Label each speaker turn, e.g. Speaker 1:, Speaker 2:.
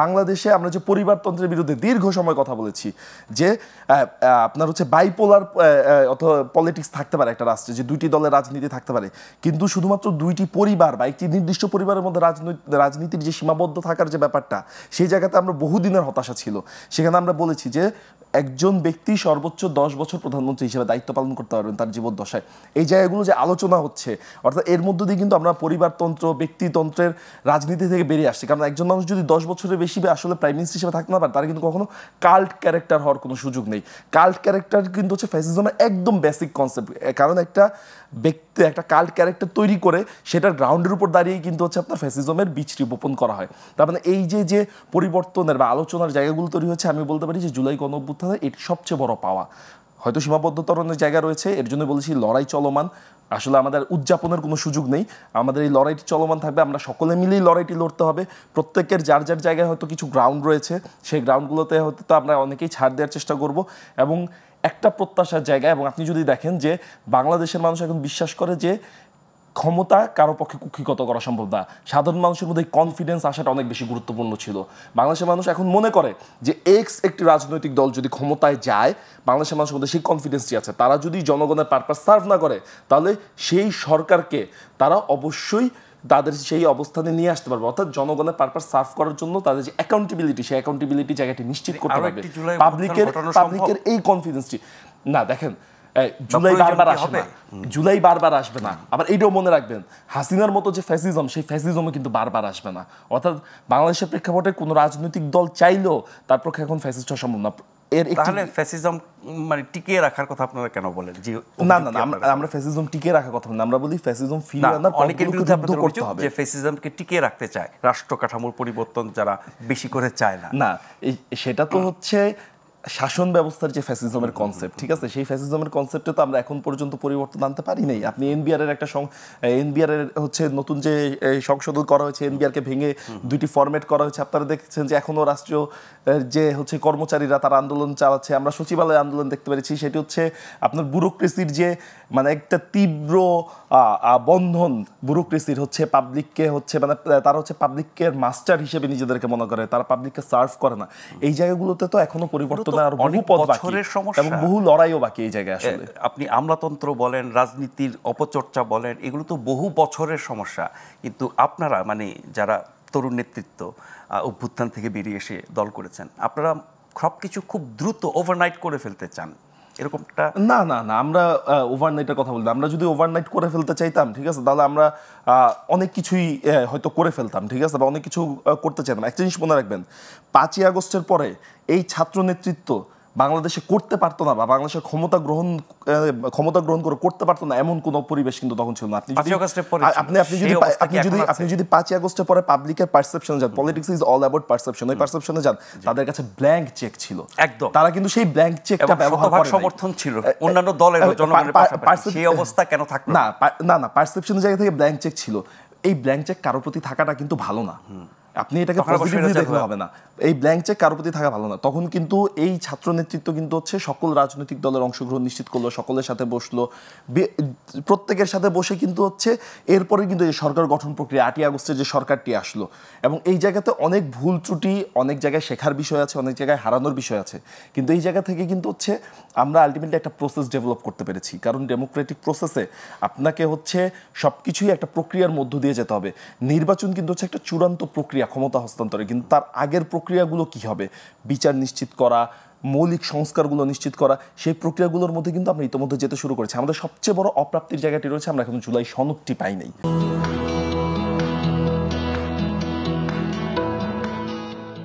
Speaker 1: বাংলাদেশে আমরা যে পরিবারতন্ত্রের বিরুদ্ধে দীর্ঘ সময় কথা বলেছি যে আপনার হচ্ছে বাইপোলার অথবা পলিটিক্স থাকতে পারে একটা রাষ্ট্রে, যে দুইটি দলের রাজনীতি থাকতে পারে, কিন্তু শুধুমাত্র দুইটি পরিবার বা একটি নির্দিষ্ট পরিবারের মধ্যে রাজনীতির যে সীমাবদ্ধ থাকার যে ব্যাপারটা, সেই জায়গাতে আমরা বহুদিনের হতাশা ছিল। সেখানে আমরা বলেছি যে একজন ব্যক্তি সর্বোচ্চ 10 বছর প্রধানমন্ত্রী হিসেবে দায়িত্ব পালন করতে পারবেন তার জীবদ্দশায়। এই জায়গাগুলো যে আলোচনা হচ্ছে, অর্থাৎ এর মধ্য দিয়ে কিন্তু আমরা পরিবারতন্ত্র, ব্যক্তিতন্ত্রের রাজনীতি থেকে বেরিয়ে আসছি। কারণ একজন মানুষ যদি 10 বছরের বেশি আসলে প্রাইম মিনিস্টার হিসেবে থাকতে না পারে, তার কিন্তু কখনো কাল্ট ক্যারেক্টার হওয়ার কোনো সুযোগ নেই। কাল্ট ক্যারেক্টার কিন্তু হচ্ছে ফ্যাসিজমের একদম বেসিক কনসেপ্ট। কারণ একটা ব্যক্তি একটা কাল্ট ক্যারেক্টার তৈরি করে সেটার গ্রাউন্ডের উপর দাঁড়িয়ে কিন্তু হচ্ছে আপনার ফ্যাসিজমের বীজটি বপন করা হয়। তার মানে এই যে পরিবর্তনের বা আলোচনার জায়গাগুলো তৈরি হচ্ছে, আমি বলতে পারি যে জুলাই গণঅভ্যুত্থানে এটি সবচেয়ে বড় পাওয়া। হয়তো সীমাবদ্ধতরণের জায়গা রয়েছে, এর জন্য বলেছি লড়াই চলমান। আসলে আমাদের উদযাপনের কোনো সুযোগ নেই, আমাদের এই লড়াইটি চলমান থাকবে। আমরা সকলে মিলেই লড়াইটি লড়তে হবে। প্রত্যেকের যার যার জায়গায় হয়তো কিছু গ্রাউন্ড রয়েছে, সেই গ্রাউন্ডগুলোতে হয়তো তো আমরা অনেকেই ছাড় দেওয়ার চেষ্টা করব। এবং একটা প্রত্যাশার জায়গা, এবং আপনি যদি দেখেন যে বাংলাদেশের মানুষ এখন বিশ্বাস করে যে ক্ষমতা কারো পক্ষে কুক্ষিগত করা সম্ভব না। সাধারণ মানুষের মধ্যে কনফিডেন্স আসাটা অনেক বেশি গুরুত্বপূর্ণ ছিল। বাংলাদেশের মানুষ এখন মনে করে যে একটি রাজনৈতিক দল যদি ক্ষমতায় যায়, বাংলাদেশের মানুষের মধ্যে সেই কনফিডেন্সটি আছে। তারা যদি জনগণের পারপাস সার্ভ না করে, তাহলে সেই সরকারকে তারা অবশ্যই তাদের সেই অবস্থানে নিয়ে আসতে পারবে। অর্থাৎ জনগণের পারপাস সার্ভ করার জন্য তাদের যে অ্যাকাউন্টেবিলিটি, সেই অ্যাকাউন্টেবিলিটি জায়গাটি নিশ্চিত করতে পারবে। পাবলিকের এই কনফিডেন্সটি না, দেখেন জুলাই বারবার আসবে না, জুলাই বারবার আসবে না। আবার এইটাও মনে রাখবেন, হাসিনার মতো যে ফ্যাসিজম, সেই ফ্যাসিজমও কিন্তু বারবার আসবে না। অর্থাৎ বাংলাদেশের প্রেক্ষাপটে কোনো রাজনৈতিক দল চাইলেও তার পক্ষে এখন ফ্যাসিস্ট হওয়া সম্ভব না।
Speaker 2: তাহলে ফ্যাসিজম মানে টিকিয়ে রাখার কথা আপনারা কেন বলেন? যে
Speaker 1: না, আমরা ফ্যাসিজম টিকিয়ে রাখার কথা বলি না, আমরা বলি ফ্যাসিজম ফিরিয়ে আনার
Speaker 2: অনেকের বিরুদ্ধে আপনাদের অভিযোগ যে ফ্যাসিজমকে টিকিয়ে রাখতে চায়, রাষ্ট্র কাঠামোর পরিবর্তন যারা বেশি করে চায় না।
Speaker 1: না, সেটা তো হচ্ছে শাসন ব্যবস্থার যে ফ্যাসিজমের কনসেপ্ট, ঠিক আছে, সেই ফ্যাসিজমের কনসেপ্টে তো আমরা এখন পর্যন্ত পরিবর্তন আনতে পারি নাই। আপনি এনবিআর এর হচ্ছে নতুন যে সংশোধন করা হয়েছে, এনবিআরকে ভেঙে দুইটি ফরম্যাট করা হয়েছে। আপনারা দেখছেন যে এখনও রাষ্ট্রীয় যে হচ্ছে কর্মচারীরা তারা আন্দোলন চালাচ্ছে। আমরা সচিবালয়ে আন্দোলন দেখতে পেরেছি। সেটি হচ্ছে আপনার ব্যুরোক্রেসির যে মানে একটা তীব্র বন্ধন, ব্যুরোক্রেসির হচ্ছে পাবলিককে হচ্ছে মানে তারা হচ্ছে পাবলিকের মাস্টার হিসেবে নিজেদেরকে মনে করে, তারা পাবলিককে সার্ভ করে না। এই জায়গাগুলোতে তো এখনো পরিবর্তন আর বহু পথ বাকি এবং বহু লড়াইও বাকি এই জায়গায়। আসলে
Speaker 2: আপনি আমলাতন্ত্র বলেন, রাজনীতির অপচর্চা বলেন, এগুলো তো বহু বছরের সমস্যা। কিন্তু আপনারা মানে যারা তরুণ নেতৃত্ব অভ্যুত্থান থেকে বেরিয়ে এসে দল করেছেন, আপনারা সব কিছু খুব দ্রুত ওভারনাইট করে ফেলতে চান, এরকমটা?
Speaker 1: না, আমরা ওভারনাইটের কথা বলি না। আমরা যদি ওভারনাইট করে ফেলতে চাইতাম, ঠিক আছে, তাহলে আমরা অনেক কিছুই হয়তো করে ফেলতাম, ঠিক আছে, বা অনেক কিছু করতে চাইতাম। একটা জিনিস মনে রাখবেন, 5ই আগস্টের পরে এই ছাত্র নেতৃত্ব বাংলাদেশে করতে পারতো না, বা বাংলাদেশের ক্ষমতা গ্রহণ করে করতে পারতো না, এমন কোনো পরিবেশ কিন্তু তখন ছিল না। আপনি যদি 5ই আগস্টের পরে পাবলিকের পারসেপশনে যান, politics is all about perception, ওই পারসেপশনে যান, তাদের কাছে ব্ল্যাঙ্ক চেক ছিল একদম। তারা কিন্তু সেই ব্ল্যাঙ্ক চেকটা ব্যবহার করে
Speaker 2: সমর্থন ছিল অন্যান্য দলের জনগণের পাশাপাশি। সেই অবস্থা কেন থাকলো
Speaker 1: না, পারসেপশনের জায়গা থেকে ব্ল্যাঙ্ক চেক ছিল। এই ব্ল্যাঙ্ক চেক কারোর প্রতি থাকাটা কিন্তু ভালো না। আপনি এটাকে পজিটিভলি দেখলে হবে না। এই ব্ল্যাঙ্ক চেক কারোর প্রতি থাকা ভালো না। তখন কিন্তু এই ছাত্র নেতৃত্ব কিন্তু হচ্ছে সকল রাজনৈতিক দলের অংশগ্রহণ নিশ্চিত করলো, সকলের সাথে বসলো, প্রত্যেকের সাথে বসে কিন্তু হচ্ছে এরপরে কিন্তু এই সরকার গঠন প্রক্রিয়া 8ই আগস্টে যে সরকারটি আসলো। এবং এই জায়গাতে অনেক ভুল ত্রুটি, অনেক জায়গায় শেখার বিষয় আছে, অনেক জায়গায় হারানোর বিষয় আছে। কিন্তু এই জায়গা থেকে কিন্তু হচ্ছে আমরা আলটিমেটলি একটা প্রসেস ডেভেলপ করতে পেরেছি। কারণ ডেমোক্রেটিক প্রসেসে আপনাকে হচ্ছে সব কিছুই একটা প্রক্রিয়ার মধ্য দিয়ে যেতে হবে। নির্বাচন কিন্তু হচ্ছে একটা চূড়ান্ত প্রক্রিয়া ক্ষমতা হস্তান্তরে, কিন্তু তার আগের প্রক্রিয়াগুলো কি হবে, বিচার নিশ্চিত করা, মৌলিক সংস্কারগুলো নিশ্চিত করা, সেই প্রক্রিয়াগুলোর মধ্যে কিন্তু আমরা ইতিমধ্যে যেতে শুরু করেছি। আমাদের সবচেয়ে বড় অপ্রাপ্তির জায়গাটি রয়েছে, আমরা এখন জুলাই সনদটি পাই নাই।